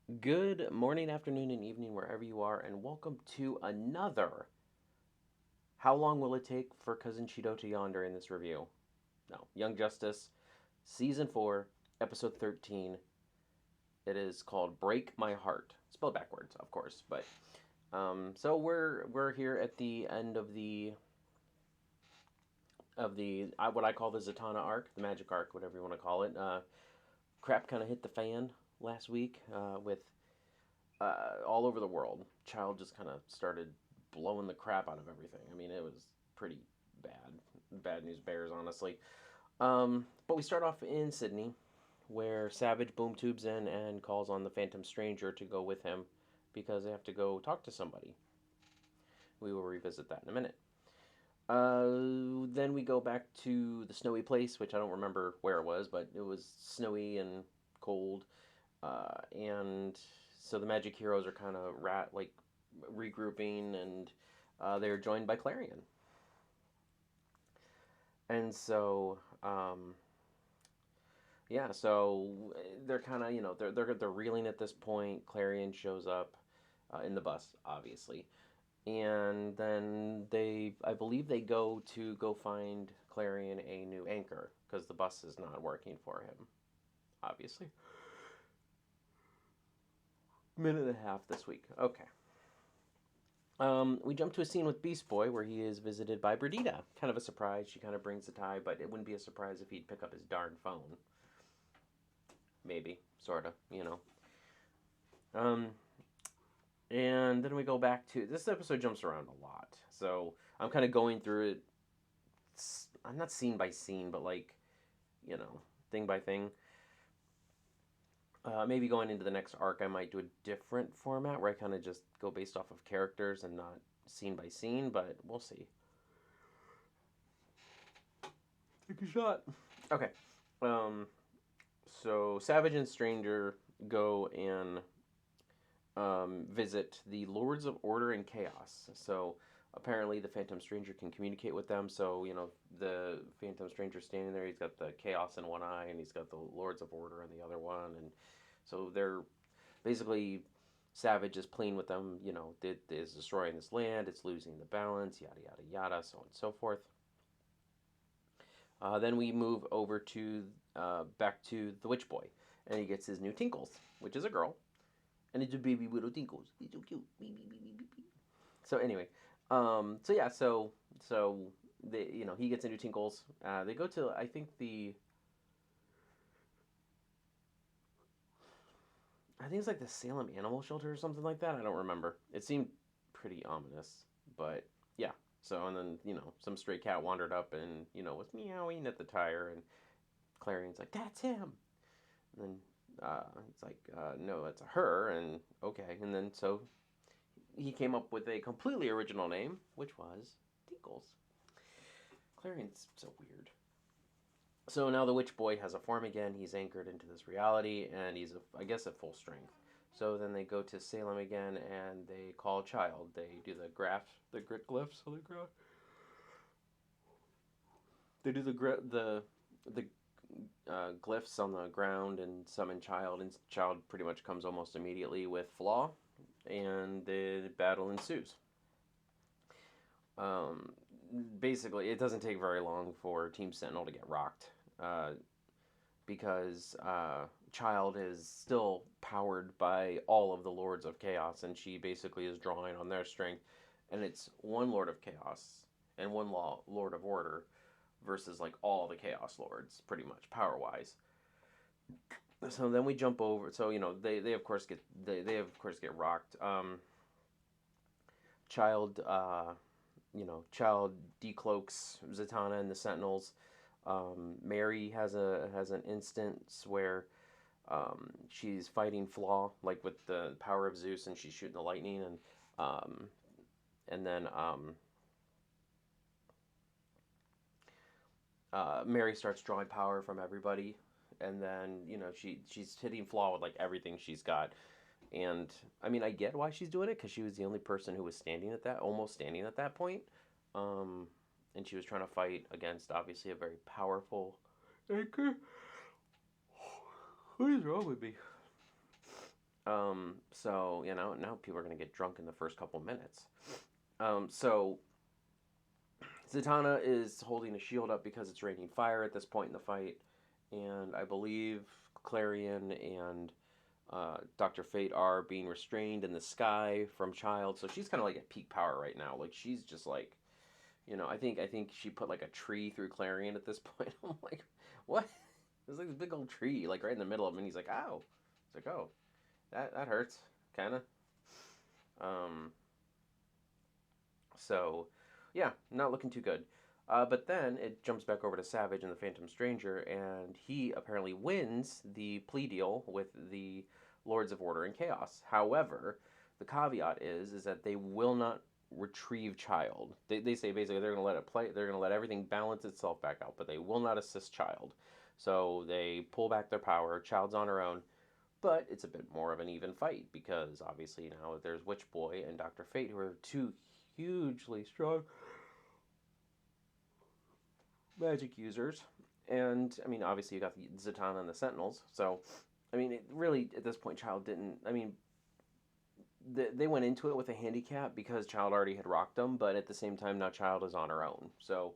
Good morning, afternoon, and evening, wherever you are, and welcome to another. How long will it take for Cousin Cheeto to yawn during this review? No. Young Justice, Season 4, Episode 13. It is called Break My Heart. Spelled backwards, of course, but. So we're here at the end of the what I call the Zatana Arc, the Magic Arc, whatever you want to call it. Crap kind of hit the fan last week with all over the world. Child just kind of started blowing the crap out of everything. I mean, it was pretty bad. Bad news bears, honestly. But we start off in Sydney, where Savage boom tubes in and calls on the Phantom Stranger to go with him because they have to go talk to somebody. We will revisit that in a minute. Then we go back to the snowy place, which I don't remember where it was, but it was snowy and cold. And so the magic heroes are kind of regrouping, and they're joined by Clarion. And so, yeah, so they're kind of they're reeling at this point. Clarion shows up in the bus, obviously, and then I believe they go find Clarion a new anchor because the bus is not working for him, obviously. Minute and a half this week. Okay. We jump to a scene with Beast Boy where he is visited by Berdita. Kind of a surprise. She kind of brings the tie, but it wouldn't be a surprise if he'd pick up his darn phone. Maybe, sorta. Um, and then we go back to this episode jumps around a lot, so I'm kind of going through it. I'm not scene by scene, but thing by thing. Maybe going into the next arc, I might do a different format where I kind of just go based off of characters and not scene by scene, but we'll see. Take a shot. Okay. Um, so Savage and Stranger go and visit the Lords of Order and Chaos. So apparently the Phantom Stranger can communicate with them. So, the Phantom Stranger standing there, he's got the Chaos in one eye and he's got the Lords of Order in the other one. And so they're basically Savage is playing with them, it is destroying this land, it's losing the balance, yada, yada, yada, so on and so forth. Then we move over to back to the Witch Boy, and he gets his new Tinkles, which is a girl, and it's a baby little Tinkles. He's so cute. Beep, beep, beep, beep, beep. So anyway, so yeah, so they, he gets into Tinkles. They go to I think it's like the Salem Animal Shelter or something like that. I don't remember. It seemed pretty ominous, but yeah. So and then some stray cat wandered up and was meowing at the tire, and Clarion's like, "That's him." And then it's like, "No, it's a her." And okay, and then so he came up with a completely original name, which was Tinkles. Clarion's so weird. So now the Witch Boy has a form again. He's anchored into this reality, and he's, I guess, at full strength. So then they go to Salem again, and they call Child. They do the grit glyphs on the ground. They do the glyphs on the ground and summon Child, and Child pretty much comes almost immediately with Flaw, and the battle ensues. Um, Basically, it doesn't take very long for Team Sentinel to get rocked. Because Child is still powered by all of the Lords of Chaos, and she basically is drawing on their strength. And it's one Lord of Chaos and one Lord of Order versus like all the Chaos Lords, pretty much power wise. So then we jump over. So they of course get rocked. Child Child decloaks Zatanna and the Sentinels. Mary has an instance where she's fighting Flaw like with the power of Zeus, and she's shooting the lightning, um, and then Mary starts drawing power from everybody, and then she's hitting Flaw with like everything she's got. And I mean, I get why she's doing it because she was the only person who was almost standing at that point. Um, and she was trying to fight against obviously a very powerful anchor. What is wrong with me? So, now people are going to get drunk in the first couple minutes. So Zatanna is holding a shield up because it's raining fire at this point in the fight. And I believe Clarion and Dr. Fate are being restrained in the sky from Child. So she's kind of like at peak power right now. Like, she's just like, I think she put like a tree through Clarion at this point. I'm like, what? There's like this big old tree, like right in the middle of him, and he's like, ow. It's like, oh, that hurts, kind of. Um, so, yeah, not looking too good. But then it jumps back over to Savage and the Phantom Stranger, and he apparently wins the plea deal with the Lords of Order and Chaos. However, the caveat is that they will not retrieve Child. They say basically they're going to let it play. They're going to let everything balance itself back out, but they will not assist Child. So they pull back their power. Child's on her own. But it's a bit more of an even fight because obviously now there's Witch Boy and Dr. Fate, who are two hugely strong magic users. And I mean, obviously you got the Zatanna and the Sentinels. So, I mean, it really at this point, Child didn't. I mean, they went into it with a handicap because Child already had rocked them, but at the same time, now Child is on her own. So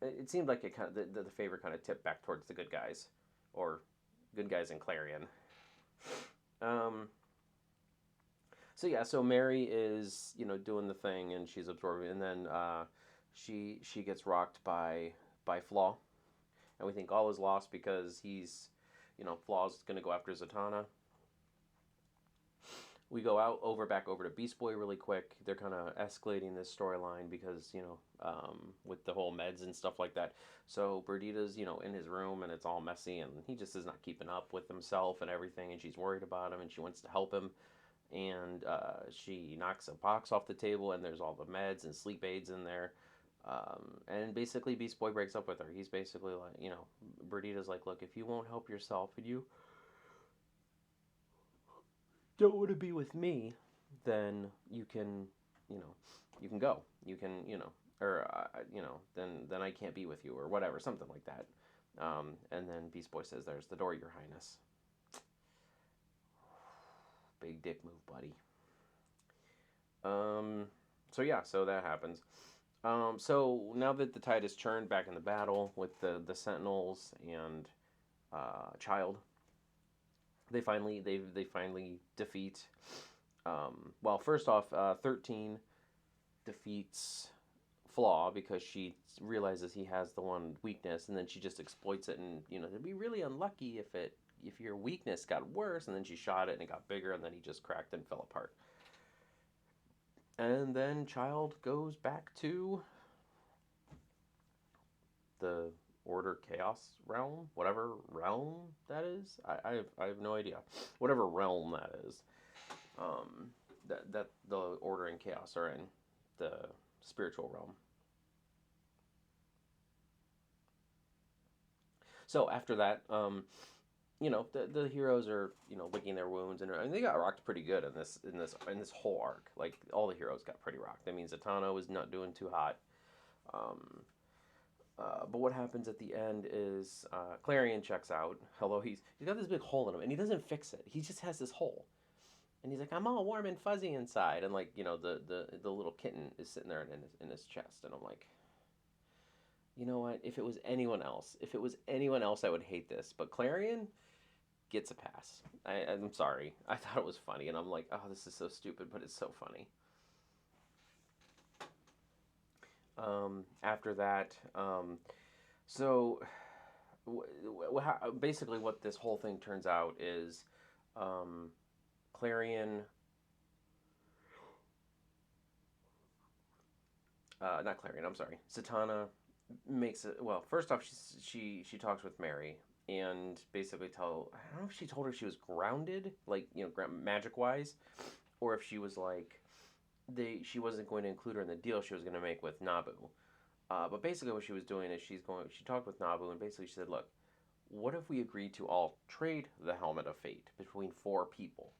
it seemed like it kind of the favor kind of tipped back towards the good guys, or good guys in Clarion. Um, so yeah, so Mary is doing the thing and she's absorbing, and then she gets rocked by Flaw, and we think all is lost because he's Flaw's gonna go after Zatanna. We go back over to Beast Boy really quick. They're kind of escalating this storyline because with the whole meds and stuff like that. So Berdita's in his room and it's all messy and he just is not keeping up with himself and everything, and she's worried about him and she wants to help him, and she knocks a box off the table and there's all the meds and sleep aids in there. And basically Beast Boy breaks up with her. He's basically like, Berdita's like, look, if you won't help yourself and you don't want to be with me, then you can, you can go. You can, or then I can't be with you or whatever, something like that. And then Beast Boy says, "There's the door, Your Highness." Big dick move, buddy. So yeah, so that happens. So now that the tide is turned back in the battle with the Sentinels and Child, they finally defeat. Well, first off, 13 defeats Flaw because she realizes he has the one weakness, and then she just exploits it, and it'd be really unlucky if your weakness got worse, and then she shot it and it got bigger, and then he just cracked and fell apart. And then Child goes back to the Order Chaos realm, whatever realm that is. I have no idea. Whatever realm that is. That the Order and Chaos are in, the spiritual realm. So after that, the heroes are licking their wounds, and they got rocked pretty good in this whole arc. Like all the heroes got pretty rocked. I mean, Zatanna was not doing too hot. But what happens at the end is Clarion checks out. Hello, he's got this big hole in him, and he doesn't fix it. He just has this hole, and he's like, "I'm all warm and fuzzy inside," and like the little kitten is sitting there in his chest, and I'm like, you know what? If it was anyone else, I would hate this. But Clarion gets a pass. I'm sorry. I thought it was funny, and I'm like, oh, this is so stupid, but it's so funny. After that, so basically what this whole thing turns out is Clarion, not Clarion, I'm sorry, Zatanna makes it, well, first off, she talks with Mary and basically I don't know if she told her she was grounded, like, magic wise, or if she was like, she wasn't going to include her in the deal she was going to make with Nabu. But basically what she was doing is she talked with Nabu, and basically she said, look, what if we agreed to all trade the Helmet of Fate between 4 people?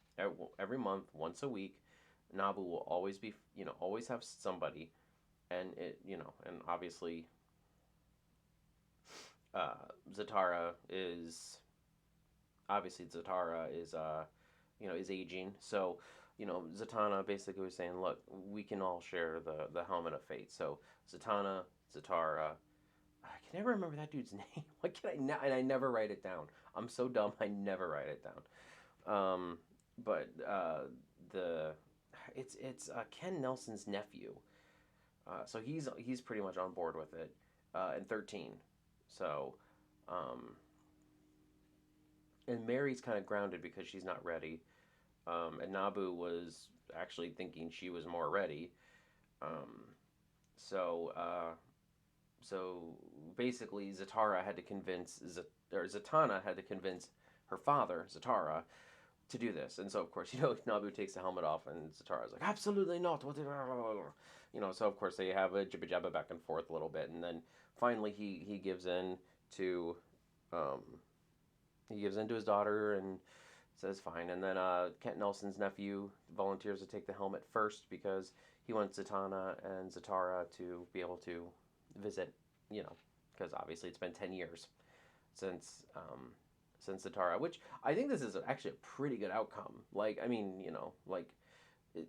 Every month, once a week, Nabu will always be, always have somebody, and and obviously Zatara is is aging. So, Zatanna basically was saying, look, we can all share the helmet of fate. So Zatanna, Zatara, I can never remember that dude's name. Why can I and I never write it down. I'm so dumb. I never write it down. But the it's Ken Nelson's nephew. So he's pretty much on board with it. And 13. So, um, and Mary's kind of grounded because she's not ready. And Nabu was actually thinking she was more ready. Um, so so basically, Zatara had to convince or Zatanna had to convince her father, Zatara, to do this. And so of course, Nabu takes the helmet off, and Zatara's like, absolutely not. So of course they have a jibba jabba back and forth a little bit, and then finally he gives in to um, his daughter and says fine. And then Kent Nelson's nephew volunteers to take the helmet first because he wants Zatanna and Zatara to be able to visit, because obviously it's been 10 years since Zatara, which I think this is actually a pretty good outcome. Like, I mean,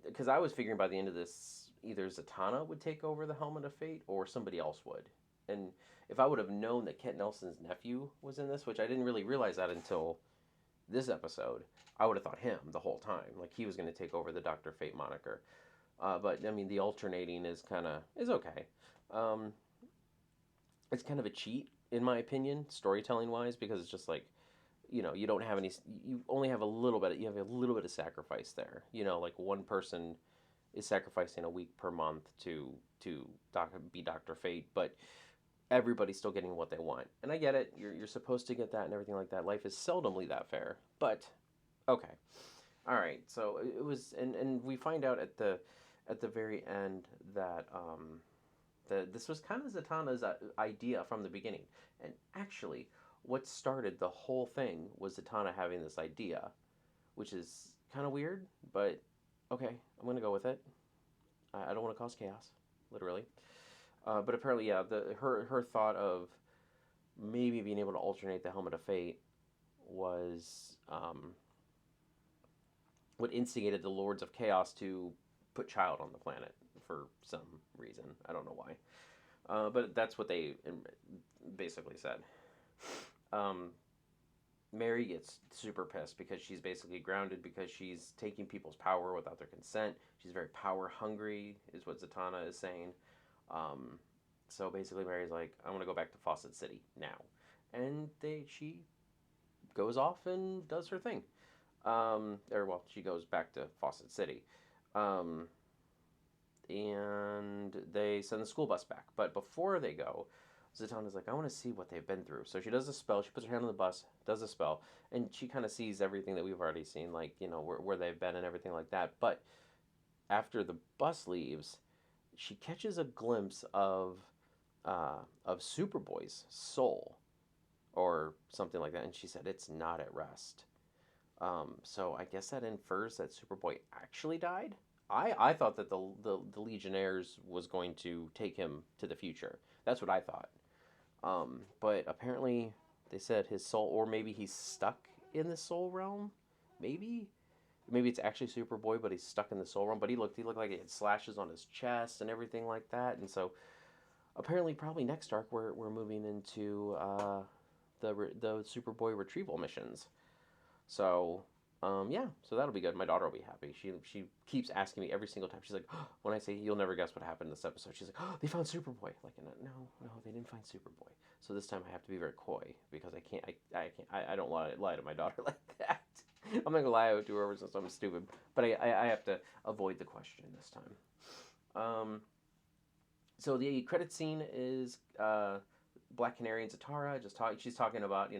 because I was figuring by the end of this, either Zatanna would take over the Helmet of Fate or somebody else would. And if I would have known that Kent Nelson's nephew was in this, which I didn't really realize that until this episode, I would have thought him the whole time. Like, he was going to take over the Dr. Fate moniker. But, I mean, the alternating is okay. It's kind of a cheat, in my opinion, storytelling-wise, because it's just like, you don't have any, you only have a little bit, you have a little bit of sacrifice there. Like one person is sacrificing a week per month to be Dr. Fate, but everybody's still getting what they want. And I get it, you're supposed to get that and everything like that. Life is seldomly that fair, but okay. All right, so it was, and we find out at the very end that this was kind of Zatanna's idea from the beginning. And actually, what started the whole thing was Zatanna having this idea, which is kind of weird, but okay, I'm going to go with it. I don't want to cause chaos, literally. But apparently, yeah, her thought of maybe being able to alternate the Helmet of Fate was what instigated the Lords of Chaos to put Child on the planet for some reason. I don't know why. But that's what they basically said. Mary gets super pissed because she's basically grounded because she's taking people's power without their consent. She's very power hungry, is what Zatanna is saying. So basically, Mary's like, I want to go back to Fawcett City now. And she goes off and does her thing. She goes back to Fawcett City. And they send the school bus back. But before they go, Zatanna's like, I want to see what they've been through. So she does a spell. She puts her hand on the bus, does a spell, and she kind of sees everything that we've already seen, like, where they've been and everything like that. But after the bus leaves, she catches a glimpse of Superboy's soul or something like that, and she said it's not at rest. So I guess that infers that Superboy actually died. I thought that the Legionnaires was going to take him to the future. That's what I thought. But apparently they said his soul, or maybe he's stuck in the soul realm. Maybe it's actually Superboy, but he's stuck in the soul realm. But he looked like he had slashes on his chest and everything like that. And so apparently, probably next arc we're moving into the Superboy retrieval missions. So so that'll be good. My daughter will be happy. She keeps asking me every single time. She's like, oh, when I say you'll never guess what happened in this episode, she's like, oh, they found Superboy. Like, no, they didn't find Superboy. So this time I have to be very coy because I don't lie to my daughter like that. I'm not gonna lie to her since I'm stupid, but I have to avoid the question this time. So the credit scene is Black Canary and Zatara she's talking about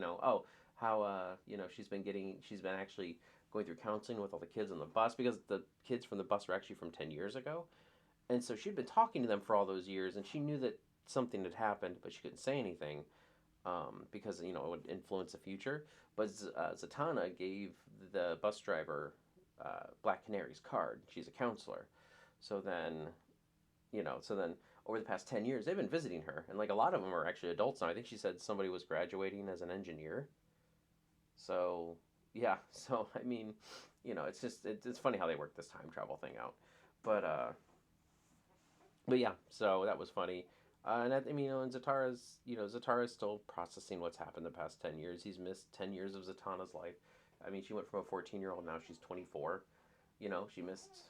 how she's been actually going through counseling with all the kids on the bus because the kids from the bus were actually from 10 years ago. And so she'd been talking to them for all those years, and she knew that something had happened, but she couldn't say anything because, it would influence the future. But Zatanna gave the bus driver Black Canary's card. She's a counselor. So then over the past 10 years, they've been visiting her. And, like, a lot of them are actually adults now. I think she said somebody was graduating as an engineer. So, yeah. So I mean, it's just it's funny how they work this time travel thing out, but yeah. So that was funny. And I mean, and Zatara's still processing what's happened the past 10 years. He's missed 10 years of Zatana's life. I mean, she went from a 14-year-old, now she's 24. She missed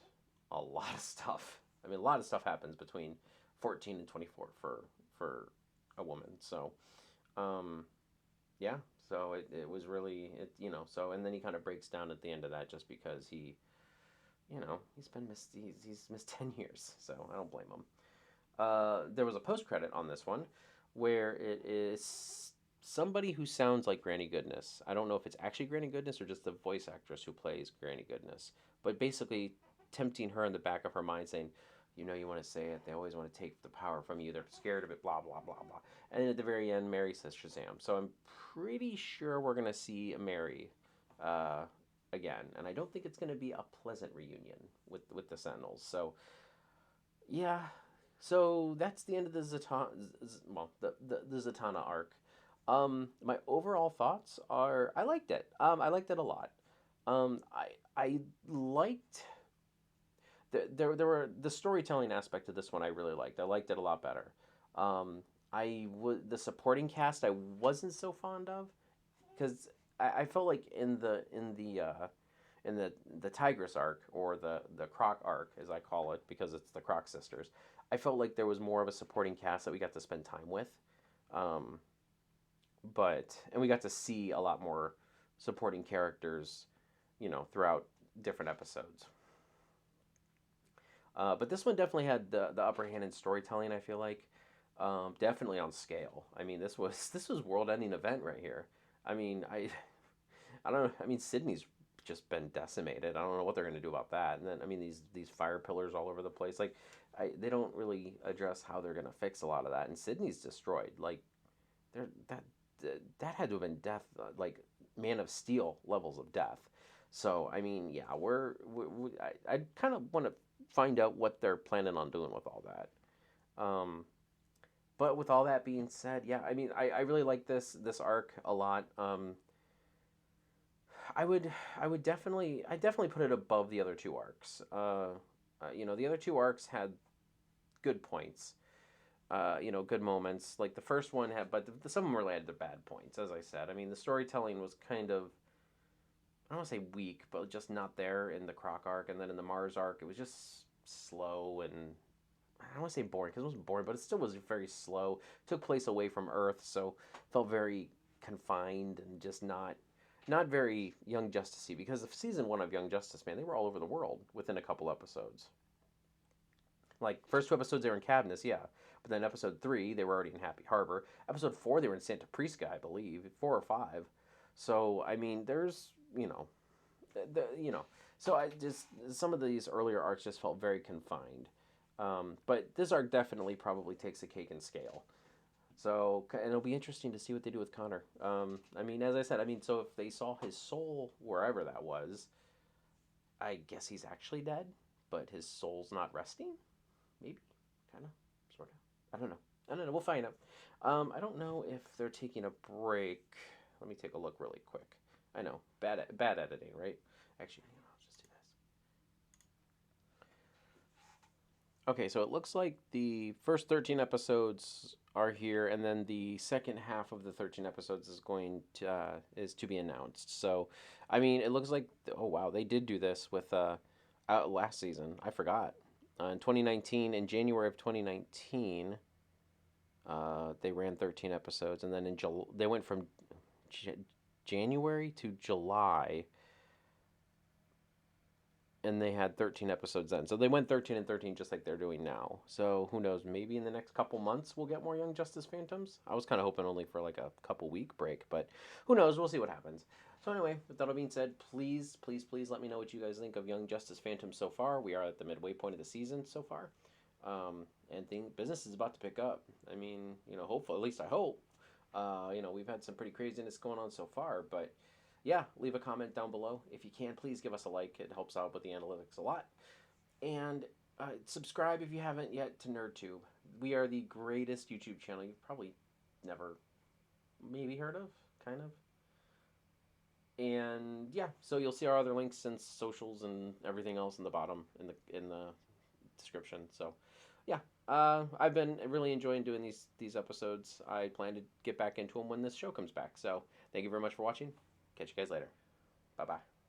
a lot of stuff. I mean, a lot of stuff happens between 14 and 24 for a woman. So, um, yeah. So it was really so and then he kind of breaks down at the end of that just because he's missed 10 years. So I don't blame him. There was a post credit on this one where it is somebody who sounds like Granny Goodness. I don't know if it's actually Granny Goodness or just the voice actress who plays Granny Goodness, but basically tempting her in the back of her mind, saying, you want to say it. They always want to take the power from you. They're scared of it. Blah blah blah blah. And then at the very end, Mary says Shazam. So I'm pretty sure we're gonna see Mary uh, again, and I don't think it's gonna be a pleasant reunion with the Sentinels. So yeah, so that's the end of the the Zatana arc. My overall thoughts are I liked it. I liked it a lot. I liked there were the storytelling aspect of this one I really liked. I liked it a lot better. The supporting cast I wasn't so fond of because I felt like in the Tigress arc or the Croc arc as I call it because it's the Croc sisters. I felt like there was more of a supporting cast that we got to spend time with, um, and we got to see a lot more supporting characters, throughout different episodes. But this one definitely had the upper hand in storytelling. I feel like, definitely on scale. I mean, this was world ending event right here. I mean, I don't know. I mean, Sydney's just been decimated. I don't know what they're going to do about that. And then I mean, these fire pillars all over the place. Like, they don't really address how they're going to fix a lot of that. And Sydney's destroyed. Like, there that had to have been death, like Man of Steel levels of death. So I mean, yeah, I kind of want to find out what they're planning on doing with all that. Um, but with all that being said, yeah, I mean, I really like this arc a lot. I would I definitely put it above the other two arcs. The other two arcs had good points. Good moments. Like the first one had, but some of them really had their bad points. As I said, I mean, the storytelling was kind of I don't want to say weak, but just not there in the Croc arc, and then in the Mars arc, it was just slow and I don't want to say boring because it wasn't boring, but it still was very slow. It took place away from Earth, so felt very confined and just not very Young Justicey. Because of season one of Young Justice, man, they were all over the world within a couple episodes. Like first two episodes they were in Cadmus, yeah, but then episode three they were already in Happy Harbor. Episode four they were in Santa Prisca, I believe, 4 or 5. So I mean, there's the, you know, so I just some of these earlier arcs just felt very confined. But this arc definitely probably takes a cake in scale. So and it'll be interesting to see what they do with Connor. I mean, as I said, I mean, so if they saw his soul wherever that was, I guess he's actually dead, but his soul's not resting. Maybe, kind of, sort of. I don't know. I don't know. We'll find out. I don't know if they're taking a break. Let me take a look really quick. I know, bad editing, right? Actually, I'll just do this. Okay, so it looks like the first 13 episodes are here, and then the second half of the 13 episodes is to be announced. So, I mean, it looks like oh wow, they did do this with last season. I forgot. In 2019, in January of 2019, they ran 13 episodes, and then they went from January to July, and they had 13 episodes then. So they went 13 and 13 just like they're doing now. So who knows? Maybe in the next couple months we'll get more Young Justice Phantoms. I was kind of hoping only for like a couple week break, but who knows? We'll see what happens. So anyway, with that all being said, please, please, please let me know what you guys think of Young Justice Phantom so far. We are at the midway point of the season so far. And business is about to pick up. I mean, hopefully, at least I hope. We've had some pretty craziness going on so far, but yeah, leave a comment down below. If you can, please give us a like. It helps out with the analytics a lot. And subscribe if you haven't yet to NerdTube. We are the greatest YouTube channel you've probably never maybe heard of, kind of. And yeah, so you'll see our other links and socials and everything else in the bottom in the description. So yeah, I've been really enjoying doing these episodes. I plan to get back into them when this show comes back. So thank you very much for watching. Catch you guys later. Bye bye.